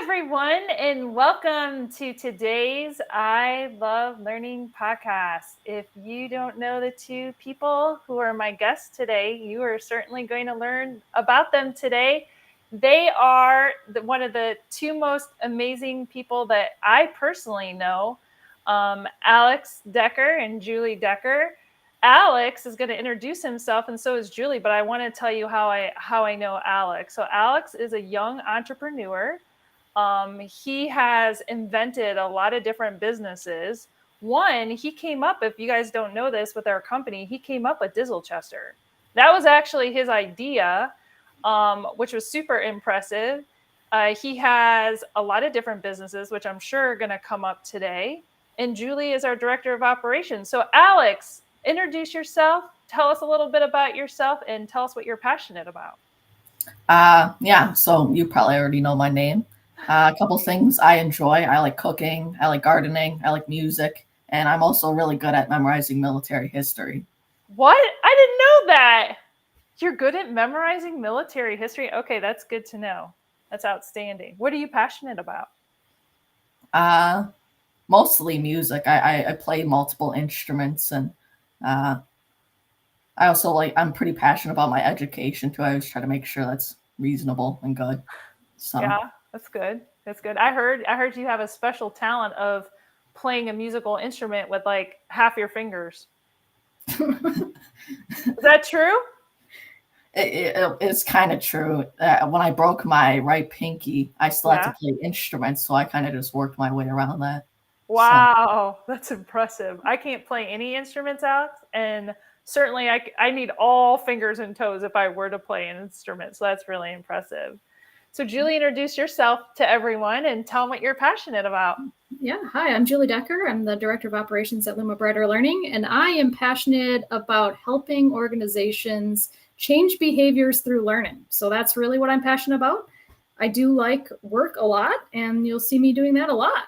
everyone, and welcome to today's I Love Learning podcast. If you don't know the two people who are my guests today, you are certainly going to learn about them today. They are one of the two most amazing people that I personally know, Alex Decker and Julie Decker. Alex is going to introduce himself, and so is Julie. But I want to tell you how I know Alex. So Alex is a young entrepreneur. He has invented a lot of different businesses. One, he came up, if you guys don't know this, with our company, he came up with Dizzle Chester. That was actually his idea, which was super impressive. He has a lot of different businesses, which I'm sure are going to come up today. And Julie is our director of operations. So, Alex, introduce yourself. Tell us a little bit about yourself and tell us what you're passionate about. So you probably already know my name. A couple things I enjoy. I like cooking, I like gardening, I like music, and I'm also really good at memorizing military history. What? I didn't know that. You're good at memorizing military history? Okay, that's good to know. That's outstanding. What are you passionate about? Uh, Mostly music. I play multiple instruments, and uh, I'm pretty passionate about my education too. I always try to make sure that's reasonable and good. So. Yeah, that's good. That's good. I heard you have a special talent of playing a musical instrument with like half your fingers. Is that true? It's kind of true. When I broke my right pinky, I still had to Yeah. play instruments, so I kind of just worked my way around that. So, Wow, that's impressive. I can't play any instruments, Alex, and certainly I need all fingers and toes if I were to play an instrument. So that's really impressive. So, Julie, introduce yourself to everyone and tell them what you're passionate about. Yeah, hi, I'm Julie Decker. I'm the Director of Operations at Luma Brighter Learning, and I am passionate about helping organizations change behaviors through learning. So that's really what I'm passionate about. I do like work a lot, and you'll see me doing that a lot.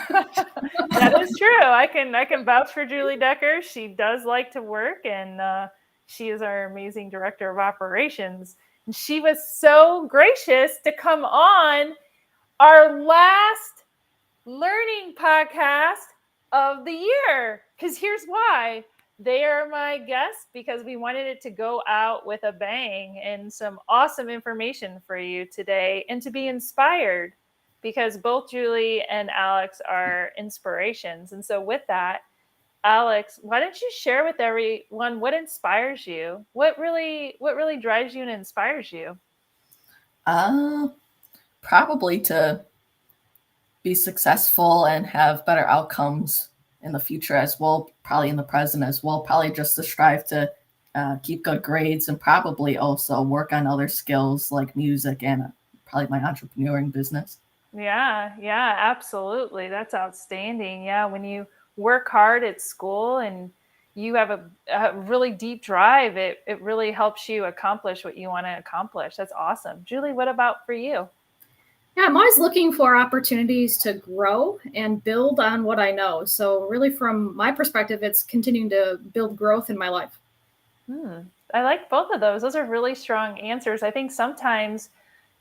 That is true. I can vouch for Julie Decker. She does like to work, and she is our amazing director of operations. And she was so gracious to come on our last learning podcast of the year. Because here's why. They are my guests because we wanted it to go out with a bang and some awesome information for you today and to be inspired because both Julie and Alex are inspirations. And so, with that, Alex, why don't you share with everyone what inspires you? What really drives you and inspires you? uh, Probably to be successful and have better outcomes in the future as well, probably in the present as well, probably just to strive to keep good grades and probably also work on other skills like music and probably my entrepreneuring business. Yeah, absolutely. That's outstanding. Yeah, when you work hard at school and you have a really deep drive, it really helps you accomplish what you want to accomplish. That's awesome. Julie, what about for you? Yeah, I'm always looking for opportunities to grow and build on what I know. So, really, from my perspective, it's continuing to build growth in my life. Hmm. I like both of those. Those are really strong answers. I think sometimes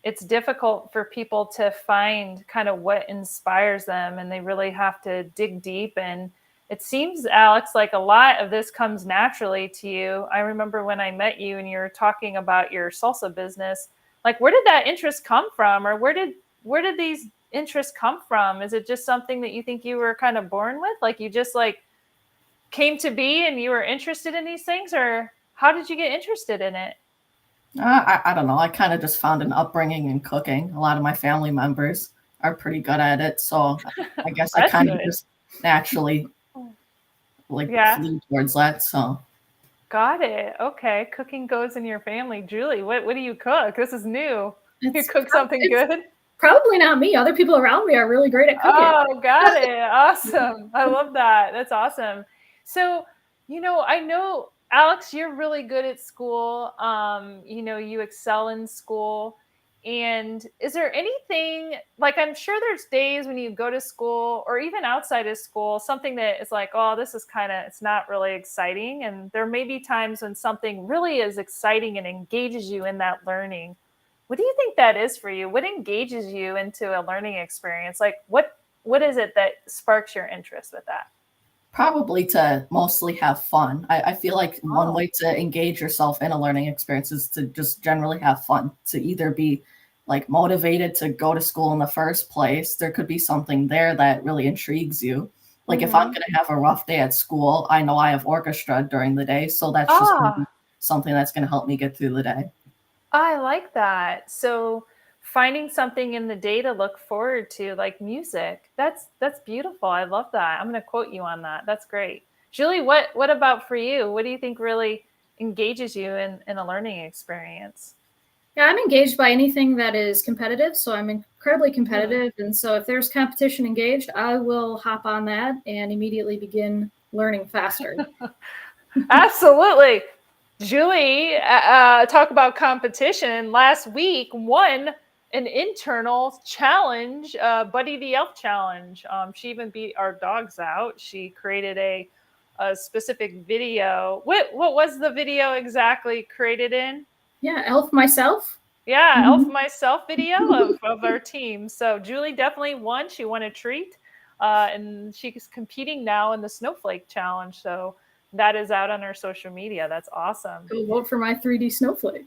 it's difficult for people to find kind of what inspires them and they really have to dig deep. And it seems, Alex, like a lot of this comes naturally to you. I remember when I met you and you were talking about your salsa business. Like, where did that interest come from, or where did these interests come from? Is it just something that you think you were kind of born with, like you just like came to be and you were interested in these things, or how did you get interested in it? I don't know. I kind of just found an upbringing in cooking. A lot of my family members are pretty good at it. So I guess I That's kind of good. just naturally like Yeah. flew towards that. So Got it. Okay. Cooking goes in your family. Julie, what do you cook? This is new. You cook something It's good? probably not me. Other people around me are really great at cooking. Oh, got it. Awesome. I love that. That's awesome. So, I know, Alex, you're really good at school. You excel in school. And is there anything, like, I'm sure there's days when you go to school or even outside of school, something that is like, oh, this is it's not really exciting. And there may be times when something really is exciting and engages you in that learning. What do you think that is for you? What engages you into a learning experience? Like what is it that sparks your interest with that? Probably to mostly have fun. I feel like one Oh. way to engage yourself in a learning experience is to just generally have fun, to either be like motivated to go to school in the first place. There could be something there that really intrigues you. Like if I'm Mm-hmm. going to have a rough day at school, I know I have orchestra during the day. So that's just going to be Ah, something that's going to help me get through the day. I like that. So finding something in the day to look forward to, like music, that's beautiful. I love that. I'm going to quote you on that. That's great. Julie, what about for you? What do you think really engages you in a learning experience? Yeah, I'm engaged by anything that is competitive. So I'm incredibly Hmm. competitive. And so if there's competition engaged, I will hop on that and immediately begin learning faster. Absolutely. Julie, talk about competition. Last week, won an internal challenge, Buddy the Elf challenge. She even beat our dogs out. She created a specific video. What was the video exactly created in? Yeah, elf myself. Yeah, Elf Mhm. Myself video of our team. So Julie definitely won. She won a treat. And she's competing now in the Snowflake Challenge. So that is out on her social media. That's awesome. Go vote for my 3D snowflake.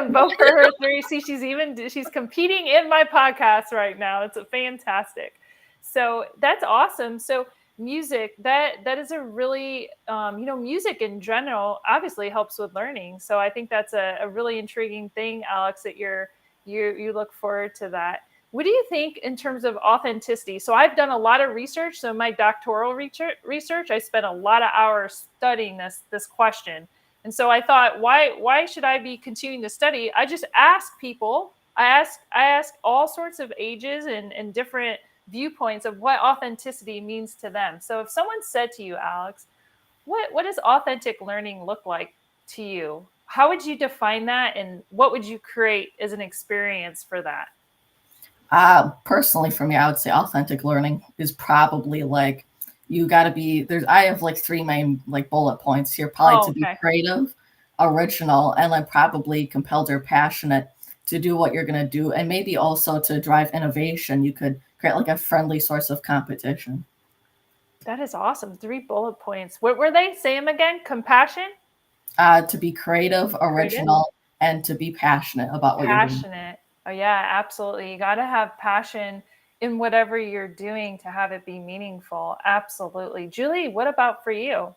Vote for her three. See, she's competing in my podcast right now. It's fantastic. So that's awesome. So music, that is a really music in general obviously helps with learning. So I think that's a really intriguing thing, Alex, that you look forward to that. What do you think in terms of authenticity? So I've done a lot of research. So my doctoral research, I spent a lot of hours studying this question. And so I thought, why should I be continuing to study? I just ask people. I ask all sorts of ages and different viewpoints of what authenticity means to them. So if someone said to you, Alex, what does authentic learning look like to you? How would you define that, and what would you create as an experience for that? Personally, for me, I would say authentic learning is probably like you got to be there's. I have like three main like bullet points here. Probably Oh, to be okay. creative, original, and then probably compelled or passionate to do what you're going to do, and maybe also to drive innovation. You could create like a friendly source of competition. That is awesome. Three bullet points. What were they? Say them again. Compassion, To be creative, creative, original, and to be passionate about what you're doing. passionate. Oh yeah, absolutely. You got to have passion in whatever you're doing to have it be meaningful. Absolutely. Julie, what about for you?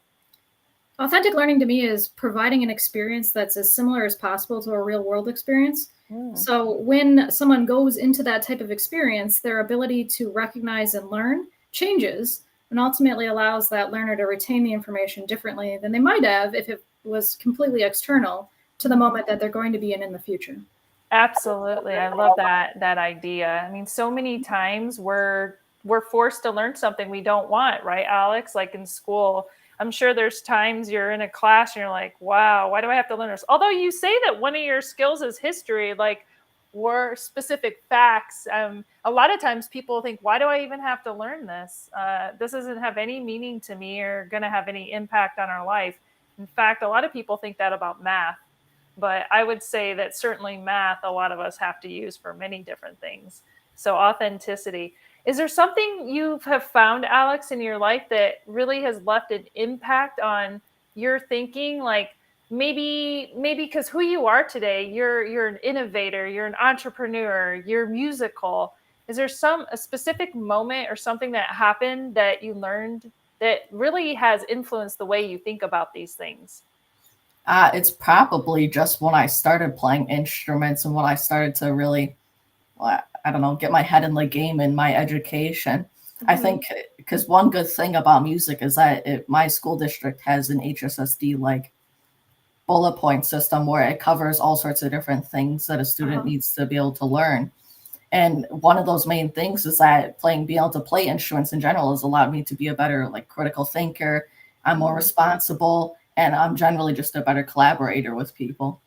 Authentic learning to me is providing an experience that's as similar as possible to a real world experience. Mm. So when someone goes into that type of experience, their ability to recognize and learn changes and ultimately allows that learner to retain the information differently than they might have if it was completely external to the Mhm. moment that they're going to be in the future. Absolutely. I love that idea. I mean, so many times we're forced to learn something we don't want, right, Alex? Like in school. I'm sure there's times you're in a class and you're like, wow, why do I have to learn this? Although you say that one of your skills is history, like or specific facts. A lot of times people think, why do I even have to learn this? This doesn't have any meaning to me or going to have any impact on our life. In fact, a lot of people think that about math, but I would say that certainly math, a lot of us have to use for many different things. So authenticity. Is there something you have found, Alex, in your life that really has left an impact on your thinking? Like maybe because who you are today, you're an innovator, you're an entrepreneur, you're musical. Is there a specific moment or something that happened that you learned that really has influenced the way you think about these things? It's probably just when I started playing instruments and when I started to really, well, I don't know, get my head in the game in my education. I Mm-hmm. think because one good thing about music is that my school district has an HSSD like bullet point system where it covers all sorts of different things that a student Uh-huh. needs to be able to learn. And one of those main things is that being able to play instruments in general has allowed me to be a better like critical thinker. I'm more Mhm. responsible, and I'm generally just a better collaborator with people.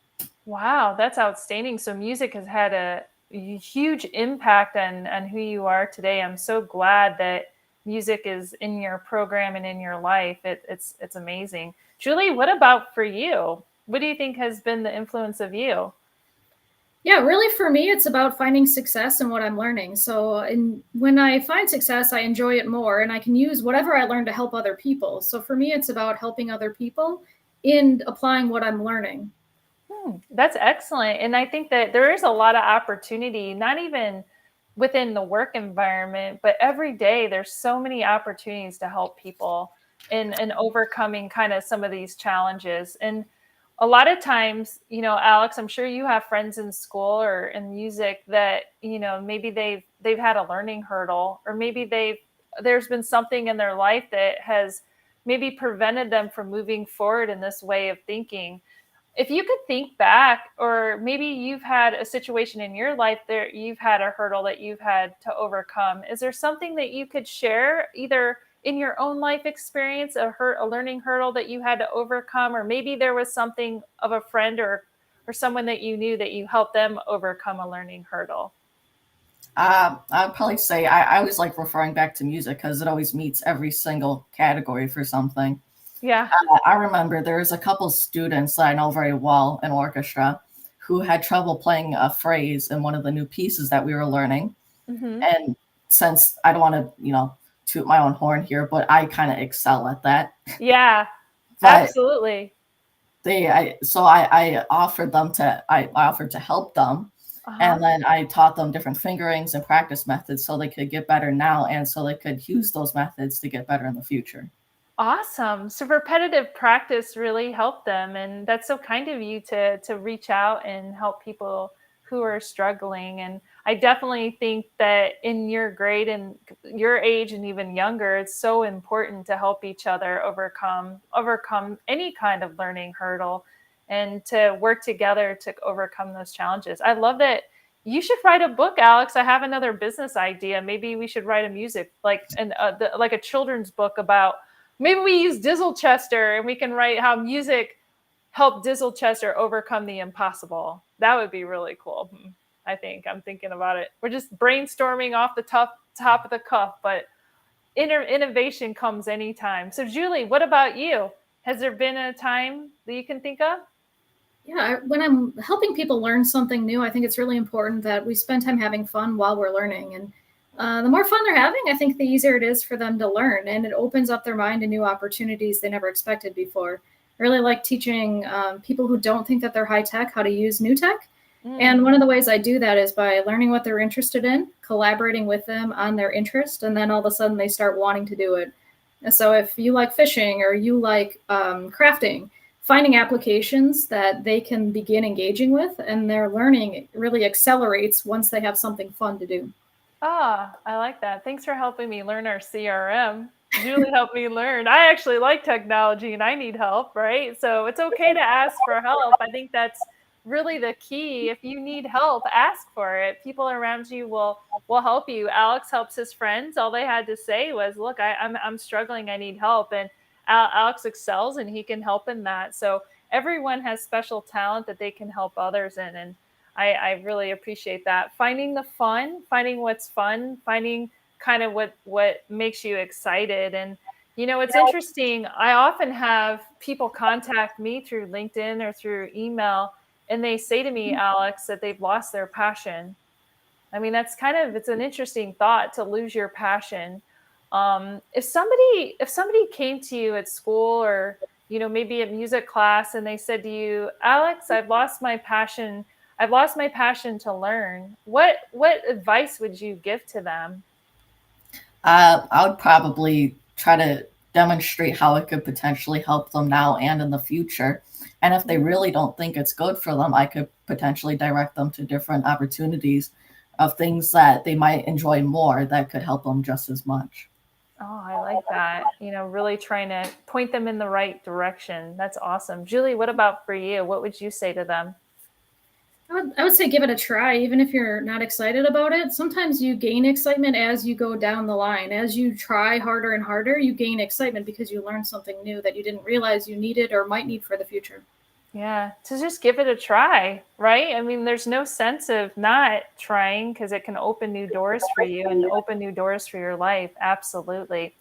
Wow, that's outstanding. So music has had a huge impact on who you are today. I'm so glad that music is in your program and in your life. It's amazing. Julie, what about for you? What do you think has been the influence of you? Yeah, really for me, it's about finding success in what I'm learning. So when I find success, I enjoy it more and I can use whatever I learn to help other people. So for me, it's about helping other people in applying what I'm learning. That's excellent. And I think that there is a lot of opportunity, not even within the work environment, but every day there's so many opportunities to help people in overcoming kind of some of these challenges. And a lot of times, Alex, I'm sure you have friends in school or in music that, maybe they've had a learning hurdle, or maybe there's been something in their life that has maybe prevented them from moving forward in this way of thinking. If you could think back, or maybe you've had a situation in your life that you've had a hurdle that you've had to overcome, is there something that you could share, either in your own life experience, a learning hurdle that you had to overcome, or maybe there was something of a friend or someone that you knew that you helped them overcome a learning hurdle? I'd probably say I always like referring back to music because it always meets every single category for something. Yeah. I remember there was a couple students that I know very well in orchestra who had trouble playing a phrase in one of the new pieces that we were learning. Hmm. And since I don't want to, toot my own horn here, but I kind of excel at that. Yeah, But absolutely. I offered I offered to help them, Uh-huh. and then I taught them different fingerings and practice methods so they could get better now, and so they could use those methods to get better in the future. Awesome. So repetitive practice really helped them, and that's so kind of you to reach out and help people who are struggling. And I definitely think that in your grade and your age and even younger, it's so important to help each other overcome any kind of learning hurdle, and to work together to overcome those challenges. I love that. You should write a book, Alex. I have another business idea. Maybe we should write a music like a children's book about. Maybe we use Dizzle Chester and we can write how music helped Dizzle Chester overcome the impossible. That would be really cool. I think I'm thinking about it. We're just brainstorming off the top of the cuff, but innovation comes anytime. So, Julie, what about you? Has there been a time that you can think of? Yeah, when I'm helping people learn something new, I think it's really important that we spend time having fun while we're learning. And the more fun they're having, I think the easier it is for them to learn. And it opens up their mind to new opportunities they never expected before. I really like teaching people who don't think that they're high tech how to use new tech. And Mm. one of the ways I do that is by learning what they're interested in, collaborating with them on their interest, and then all of a sudden they start wanting to do it. And so if you like fishing or you like crafting, finding applications that they can begin engaging with and their learning really accelerates once they have something fun to do. Ah, I like that. Thanks for helping me learn our CRM. Julie helped me learn. I actually like technology and I need help, right? So it's okay to ask for help. I think that's really the key. If you need help, ask for it. People around you will help you. Alex helps his friends. All they had to say was, "Look, I'm struggling. I need help." And Alex excels and he can help in that. So everyone has special talent that they can help others in, and I really appreciate that. Finding the fun, finding what's fun, finding kind of what makes you excited. And it's interesting. I often have people contact me through LinkedIn or through email, and they say to me, Alex, that they've lost their passion. I mean, it's an interesting thought to lose your passion. If somebody came to you at school, or maybe at music class, and they said to you, Alex, I've lost my passion to learn. What advice would you give to them? I would probably try to demonstrate how it could potentially help them now and in the future. And if they really don't think it's good for them, I could potentially direct them to different opportunities of things that they might enjoy more that could help them just as much. Oh, I like that. Really trying to point them in the right direction. That's awesome. Julie, what about for you? What would you say to them? I would say give it a try, even if you're not excited about it. Sometimes you gain excitement as you go down the line. As you try harder and harder, you gain excitement because you learn something new that you didn't realize you needed or might need for the future. Yeah, to just give it a try, right? I mean, there's no sense of not trying, because it can open new doors for you and open new doors for your life. Absolutely.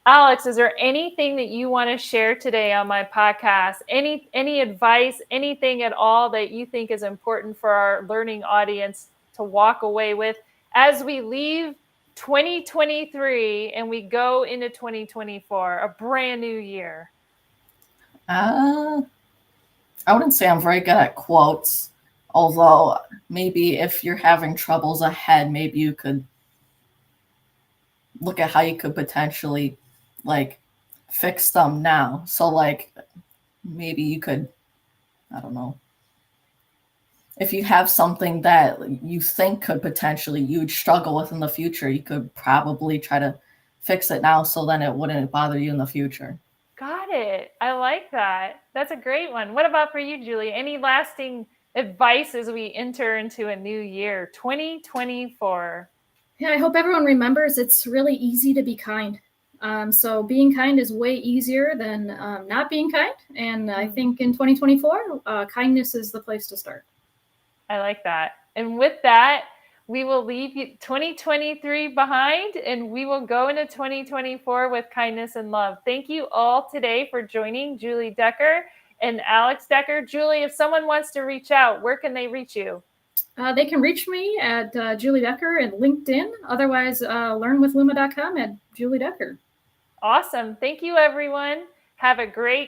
Alex, is there anything that you want to share today on my podcast? Any advice, anything at all that you think is important for our learning audience to walk away with as we leave 2023 and we go into 2024, a brand new year? I wouldn't say I'm very good at quotes, although maybe if you're having troubles ahead, maybe you could look at how you could potentially like fix them now. So like maybe you could, I don't know, if you have something that you think could potentially you'd struggle with in the future, you could probably try to fix it now so then it wouldn't bother you in the future. Got it. I like that. That's a great one. What about for you, Julie? Any lasting advice as we enter into a new year, 2024? Yeah, I hope everyone remembers it's really easy to be kind. So being kind is way easier than not being kind. And I think in 2024, kindness is the place to start. I like that. And with that, we will leave 2023 behind and we will go into 2024 with kindness and love. Thank you all today for joining Julie Decker and Alex Decker. Julie, if someone wants to reach out, where can they reach you? They can reach me at Julie Decker at LinkedIn. Otherwise, learnwithluma.com at Julie Decker. Awesome. Thank you, everyone. Have a great